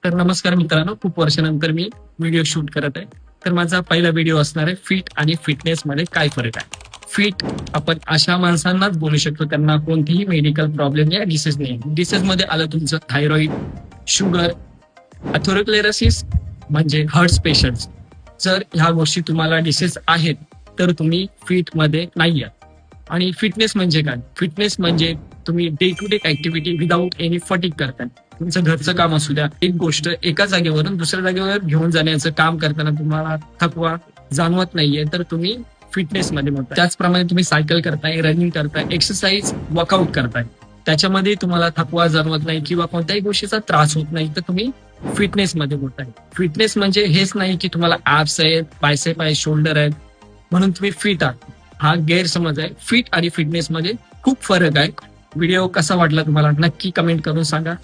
तर नमस्कार मित्रांनो, खूप वर्षानंतर मी व्हिडिओ शूट करत आहे. तर माझा पहिला व्हिडिओ असणार आहे फिट आणि फिटनेस मध्ये काय फरक आहे. फिट आपण अशा माणसांनाच बोलू शकतो त्यांना कोणतीही मेडिकल प्रॉब्लेम या डिसीज नाही. डिसीज मध्ये आलं तुमचं थायरॉइड, शुगर, अथोरोक्लेरोसिस म्हणजे हार्ट पेशंट्स. जर ह्या गोष्टी तुम्हाला डिसीज आहेत तर तुम्ही फिट मध्ये नाही आहात. आणि फिटनेस म्हणजे काय? फिटनेस म्हणजे तुम्ही day to day activity without any fatigue करताय. तुमचं घरचं काम असू द्या, एक गोष्ट एका जागेवरून दुसऱ्या जागेवर घेऊन जाण्याचं काम करताना तुम्हाला थकवा जाणवत नाहीये तर तुम्ही फिटनेस मध्ये म्हणताय. त्याचप्रमाणे तुम्ही सायकल करताय, रनिंग करताय, एक्सरसाइज, वर्कआउट करताय, त्याच्यामध्ये तुम्हाला थकवा जाणवत नाही किंवा कोणत्याही गोष्टीचा त्रास होत नाही तर तुम्ही फिटनेस मध्ये बोलताय. फिटनेस म्हणजे हेच नाही की तुम्हाला ऍप्स आहेत, बायसेप आहे, शोल्डर आहेत म्हणून तुम्ही फिट आहात. हा गैरसमज आहे. फिट आणि फिटनेस मध्ये खूप फरक आहे. व्हिडिओ कसा वाटला तुम्हाला नक्की कमेंट करून सांगा.